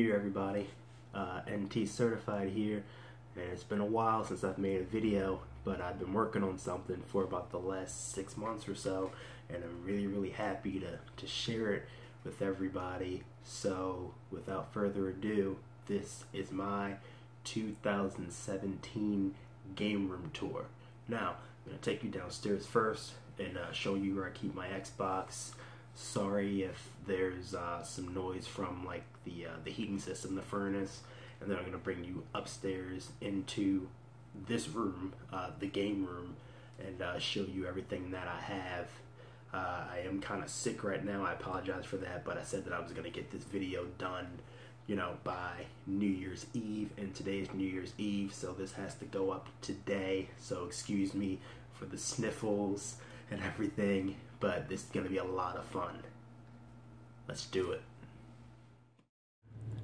Here everybody, NT certified here, and it's been a while since I've made a video, but I've been working on something for about the last 6 months or so, and I'm really happy to share it with everybody. So without further ado, this is my 2017 game room tour. Now I'm going to take you downstairs first and show you where I keep my Xbox. Sorry if there's some noise from like the heating system, the furnace, and then I'm going to bring you upstairs into this room, the game room, and show you everything that I have. I am kind of sick right now. I apologize for that, but I said that I was going to get this video done, you know, by New Year's Eve, and today's New Year's Eve, so this has to go up today. So excuse me for the sniffles and everything, but this is going to be a lot of fun. Let's do it.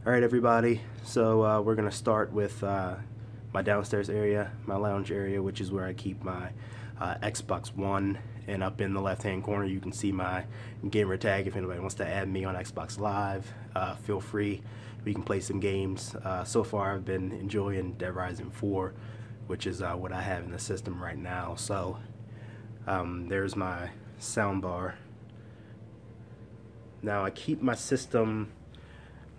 Alright everybody, so we're going to start with my downstairs area, my lounge area, which is where I keep my Xbox One, and up in the left hand corner you can see my gamer tag. If anybody wants to add me on Xbox Live, feel free. We can play some games. So far I've been enjoying Dead Rising 4, which is what I have in the system right now. So there's my soundbar. Now I keep my system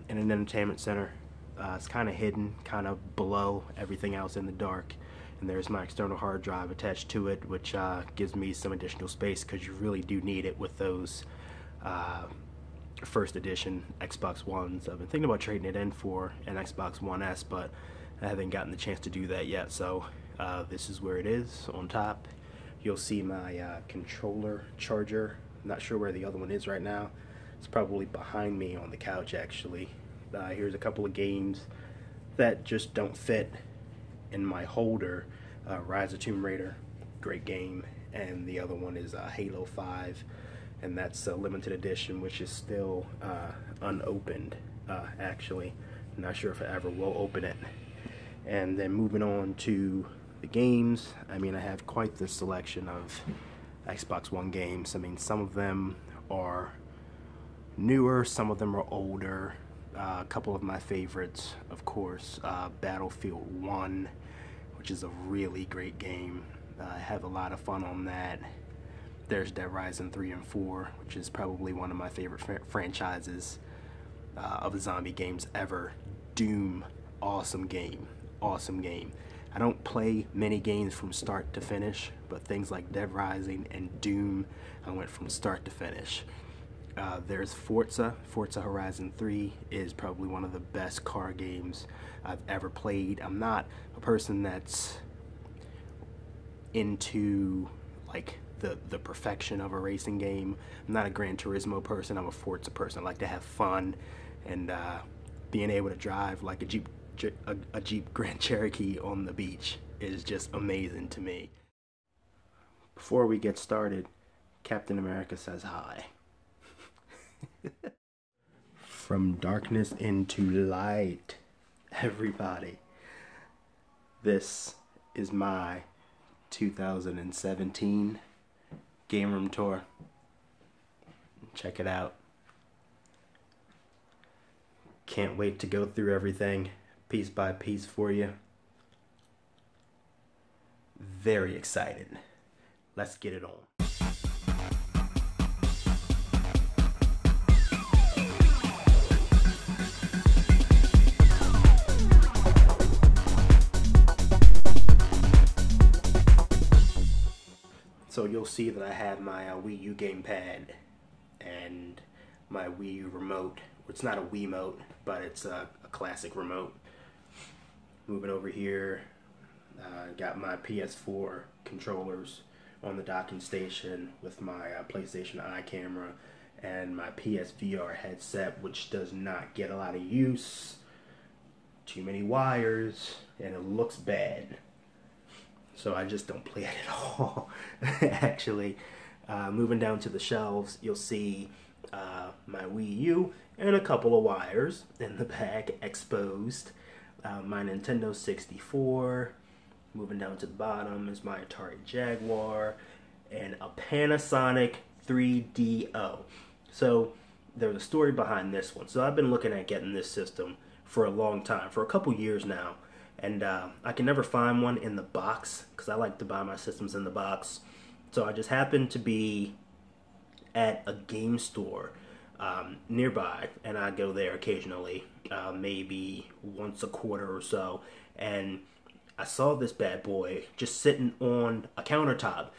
in an entertainment center. It's kind of hidden, kind of below everything else in the dark. And there's my external hard drive attached to it, which gives me some additional space because you really do need it with those first edition Xbox Ones. I've been thinking about trading it in for an Xbox One S, but I haven't gotten the chance to do that yet. So this is where it is on top. You'll see my controller charger. I'm not sure where the other one is right now. It's probably behind me on the couch actually. Here's a couple of games that just don't fit in my holder. Rise of Tomb Raider, great game, and the other one is Halo 5, and that's a limited edition, which is still unopened actually. I'm not sure if I ever will open it. And then moving on to the games, I mean, I have quite the selection of Xbox One games. I mean, some of them are newer, some of them are older. A couple of my favorites, of course, Battlefield 1, which is a really great game. I have a lot of fun on that. There's Dead Rising 3 and 4, which is probably one of my favorite franchises of zombie games ever. Doom, awesome game, awesome game. I don't play many games from start to finish, but things like Dead Rising and Doom, I went from start to finish. There's Forza Horizon 3 is probably one of the best car games I've ever played. I'm not a person that's into like the perfection of a racing game. I'm not a Gran Turismo person. I'm a Forza person. I like to have fun, and being able to drive like a Jeep Grand Cherokee on the beach is just amazing to me. Before we get started, Captain America says hi. From darkness into light, everybody. This is my 2017 game room tour. Check it out. Can't wait to go through everything piece by piece for you. Very excited. Let's get it on. So you'll see that I have my Wii U gamepad and my Wii U remote. It's not a Wiimote, but it's a classic remote. Moving over here, got my PS4 controllers on the docking station with my PlayStation Eye camera and my PSVR headset, which does not get a lot of use. Too many wires, and it looks bad. So I just don't play it at all, actually. Moving down to the shelves, you'll see my Wii U and a couple of wires in the back exposed. My Nintendo 64. Moving down to the bottom is my Atari Jaguar and a Panasonic 3DO. So there's a story behind this one. So I've been looking at getting this system for a long time, for a couple years now. And I can never find one in the box because I like to buy my systems in the box. So I just happened to be at a game store nearby, and I go there occasionally, maybe once a quarter or so, and I saw this bad boy just sitting on a countertop,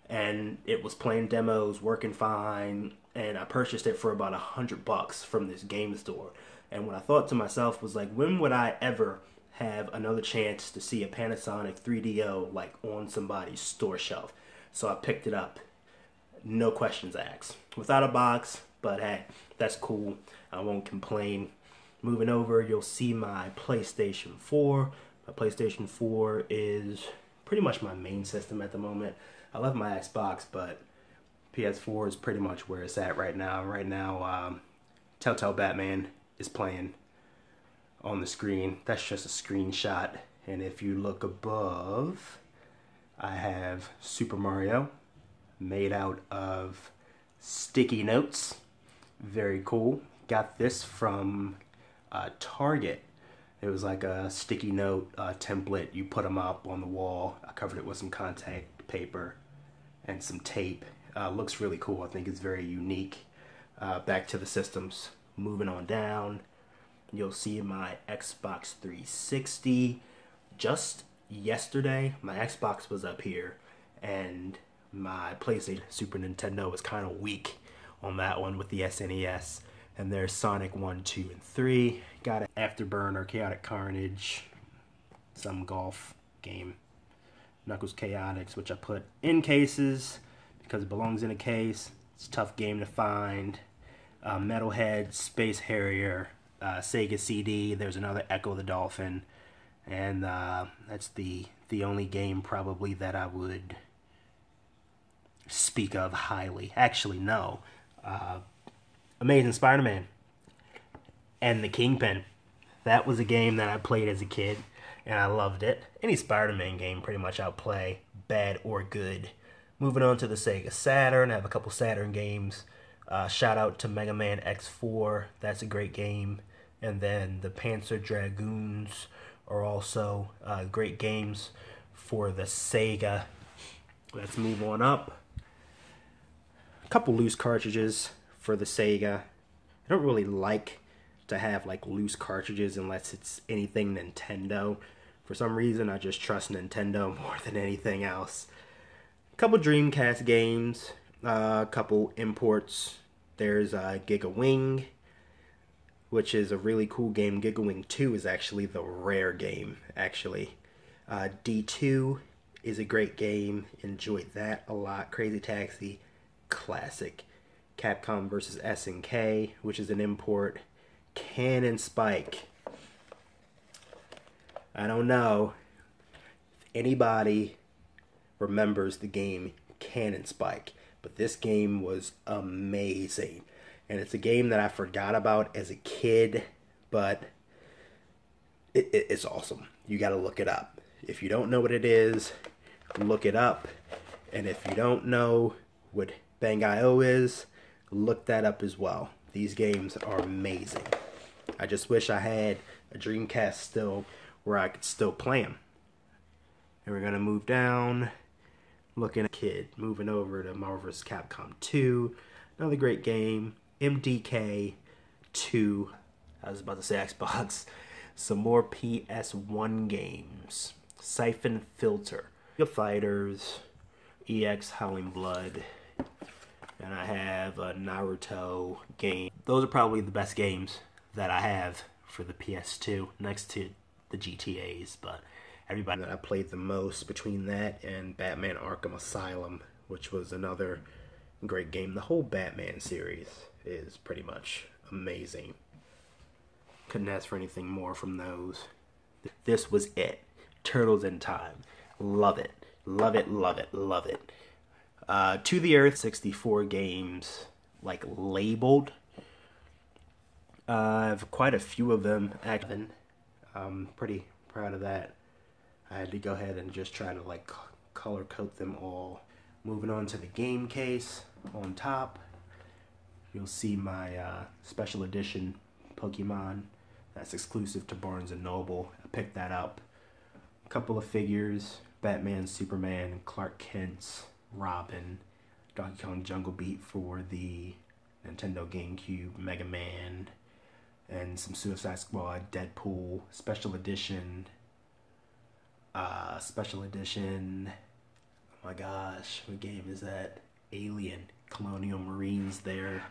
and it was playing demos, working fine, and I purchased it for about $100 from this game store. And what I thought to myself was like, when would I ever have another chance to see a Panasonic 3DO like on somebody's store shelf? So I picked it up, no questions asked, without a box. But hey, that's cool. I won't complain. Moving over, you'll see my PlayStation 4. My PlayStation 4 is pretty much my main system at the moment. I love my Xbox, but PS4 is pretty much where it's at right now. Right now, Telltale Batman is playing on the screen. That's just a screenshot. And if you look above, I have Super Mario made out of sticky notes. Very cool. Got this from Target. It was like a sticky note template. You put them up on the wall. I covered it with some contact paper and some tape. Looks really cool. I think it's very unique. Back to the systems. Moving on down, you'll see my Xbox 360. Just yesterday, my Xbox was up here, and my PlayStation Super Nintendo was kind of weak on that one with the SNES. And there's Sonic 1, 2, and 3. Got an Afterburner, Chaotic Carnage, some golf game, Knuckles Chaotix, which I put in cases because it belongs in a case. It's a tough game to find. Metalhead, Space Harrier, Sega CD. There's another Echo the Dolphin. And that's the only game probably that I would speak of highly. Actually, no. Amazing Spider-Man and the Kingpin. That was a game that I played as a kid, and I loved it. Any Spider-Man game pretty much I'll play, bad or good. Moving on to the Sega Saturn, I have a couple Saturn games. Shout out to Mega Man X4, that's a great game. And then the Panzer Dragoons are also great games for the Sega. Let's move on up. A couple loose cartridges for the Sega. I don't really like to have like loose cartridges unless it's anything Nintendo. For some reason, I just trust Nintendo more than anything else. A couple Dreamcast games, a couple imports. There's Giga Wing, which is a really cool game. Giga Wing 2 is actually the rare game, actually. D2 is a great game. Enjoyed that a lot. Crazy Taxi, classic. Capcom vs. SNK, which is an import. Cannon Spike. I don't know if anybody remembers the game Cannon Spike, but this game was amazing. And it's a game that I forgot about as a kid, but it's awesome. You got to look it up. If you don't know what it is, look it up. And if you don't know what Bang.io is, look that up as well. These games are amazing. I just wish I had a Dreamcast still where I could still play them. And we're going to move down, looking at Kid, moving over to Marvel vs. Capcom 2. Another great game. MDK 2. I was about to say Xbox. Some more PS1 games. Siphon Filter. The Fighters. EX Howling Blood. And I have a Naruto game. Those are probably the best games that I have for the PS2, next to the GTAs. But everybody that I played the most between that and Batman Arkham Asylum, which was another great game. The whole Batman series is pretty much amazing. Couldn't ask for anything more from those. This was it. Turtles in Time. Love it. Love it, love it, love it. To the Earth, 64 games, like, labeled. I have quite a few of them, actually. I'm pretty proud of that. I had to go ahead and just try to, like, color code them all. Moving on to the game case on top. You'll see my special edition Pokemon That's exclusive to Barnes & Noble. I picked that up. A couple of figures, Batman, Superman, Clark Kent, Robin, Donkey Kong Jungle Beat for the Nintendo GameCube, Mega Man, and some Suicide Squad, Deadpool, Special Edition, oh my gosh, what game is that? Alien, Colonial Marines there.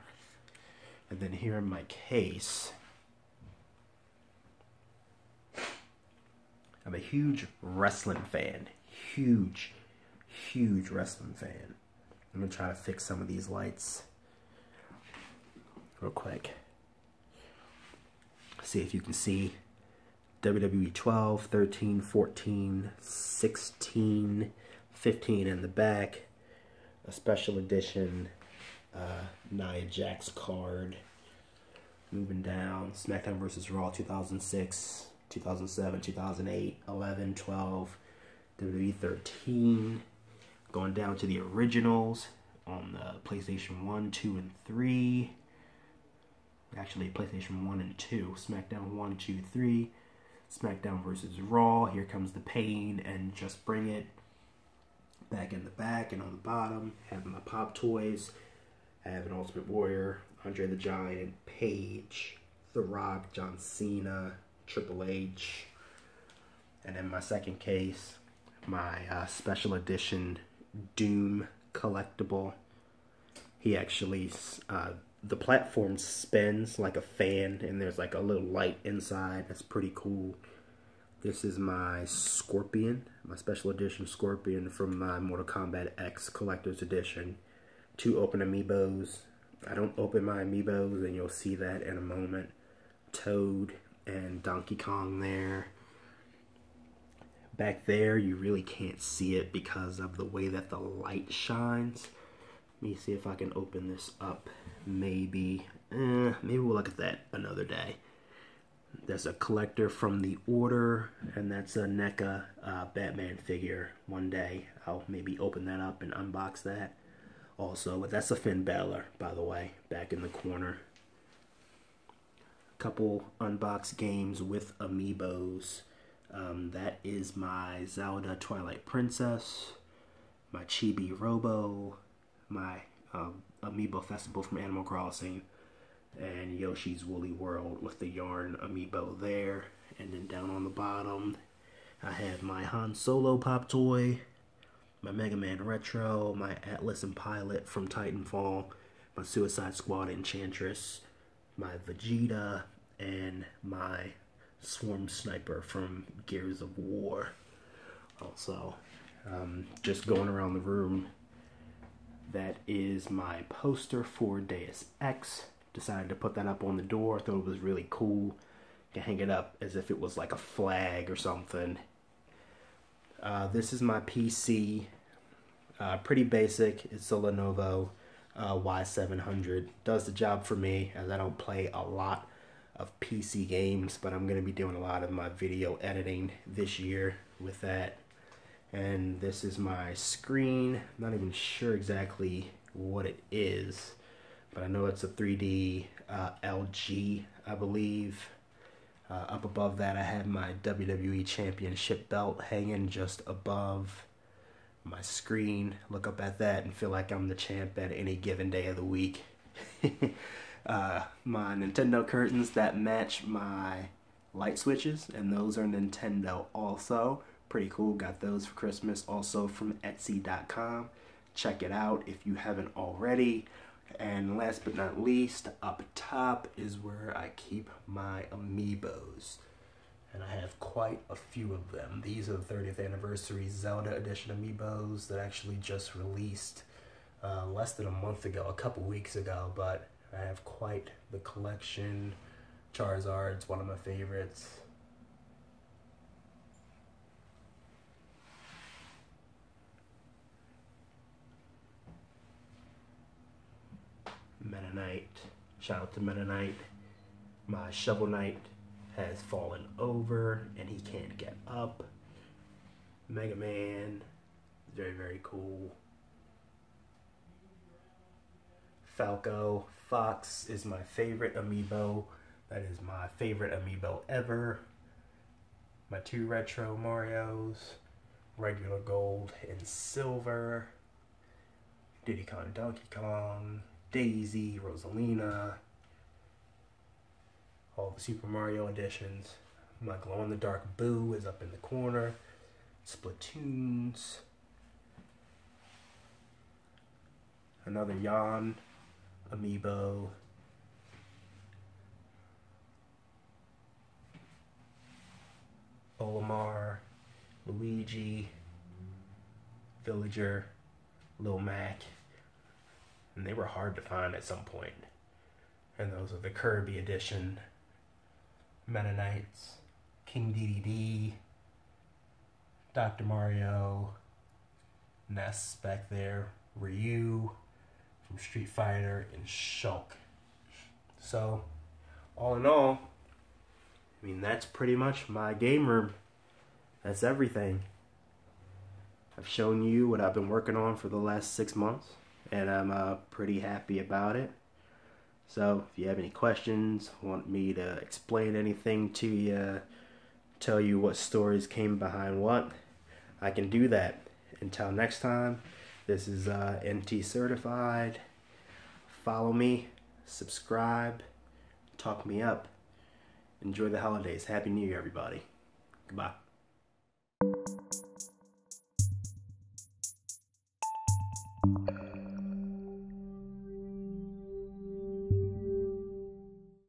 And then here in my case, I'm a huge wrestling fan. Huge wrestling fan. I'm gonna try to fix some of these lights real quick. See if you can see WWE 12, 13, 14, 16, 15 in the back. A special edition Nia Jax card. Moving down, SmackDown vs. Raw 2006, 2007, 2008, 11, 12, WWE 13. Going down to the originals on the PlayStation 1, 2, and 3. Actually, PlayStation 1 and 2. SmackDown 1, 2, 3. SmackDown vs. Raw. Here Comes the Pain and Just Bring It. Back in the back and on the bottom, have my Pop Toys. I have an Ultimate Warrior, Andre the Giant, Paige, The Rock, John Cena, Triple H. And in my second case, my special edition Doom collectible. He actually, the platform spins like a fan, and there's like a little light inside. That's pretty cool. This is my Scorpion, my special edition Scorpion from my Mortal Kombat X Collector's Edition. 2 open amiibos. I don't open my amiibos, and you'll see that in a moment. Toad and Donkey Kong there. Back there, you really can't see it because of the way that the light shines. Let me see if I can open this up. Maybe we'll look at that another day. There's a collector from the Order, and that's a NECA Batman figure. One day I'll maybe open that up and unbox that also. But that's a Finn Balor, by the way, back in the corner. Couple unboxed games with amiibos. That is my Zelda Twilight Princess, my Chibi Robo, my Amiibo Festival from Animal Crossing, and Yoshi's Woolly World with the Yarn Amiibo there. And then down on the bottom, I have my Han Solo Pop Toy, my Mega Man Retro, my Atlas and Pilot from Titanfall, my Suicide Squad Enchantress, my Vegeta, and my Swarm Sniper from Gears of War. Also, just going around the room, that is my poster for Deus Ex. Decided to put that up on the door. Thought it was really cool. You can hang it up as if it was like a flag or something. This is my PC. Pretty basic. It's a Lenovo Y700. Does the job for me, as I don't play a lot of PC games, but I'm going to be doing a lot of my video editing this year with that. And this is my screen. I'm not even sure exactly what it is, but I know it's a 3D LG, I believe. Up above that, I have my WWE Championship belt hanging just above my screen. Look up at that and feel like I'm the champ at any given day of the week. My Nintendo curtains that match my light switches, and those are Nintendo also. Pretty cool. Got those for Christmas, also from Etsy.com. Check it out if you haven't already. And last but not least, up top is where I keep my amiibos. And I have quite a few of them. These are the 30th anniversary Zelda edition amiibos that actually just released less than a month ago, a couple weeks ago, but I have quite the collection. Charizard's one of my favorites. Meta Knight. Shout out to Meta Knight. My Shovel Knight has fallen over and he can't get up. Mega Man. Very, very cool. Falco. Fox is my favorite amiibo That is my favorite amiibo ever. My 2 retro Marios, regular gold and silver, Diddy Kong, Donkey Kong, Daisy, Rosalina, all the Super Mario editions. My glow-in-the-dark Boo is up in the corner. Splatoons. Another Yon amiibo. Olimar, Luigi, Villager, Lil Mac. And they were hard to find at some point. And those are the Kirby edition. Meta Knights, King Dedede, Dr. Mario, Ness back there, Ryu from Street Fighter, and Shulk. So, all in all, I mean, that's pretty much my game room. That's everything. I've shown you what I've been working on for the last 6 months, and I'm pretty happy about it. So, if you have any questions, want me to explain anything to you, tell you what stories came behind what, I can do that. Until next time, this is NT Certified. Follow me, subscribe, talk me up. Enjoy the holidays. Happy New Year, everybody. Goodbye.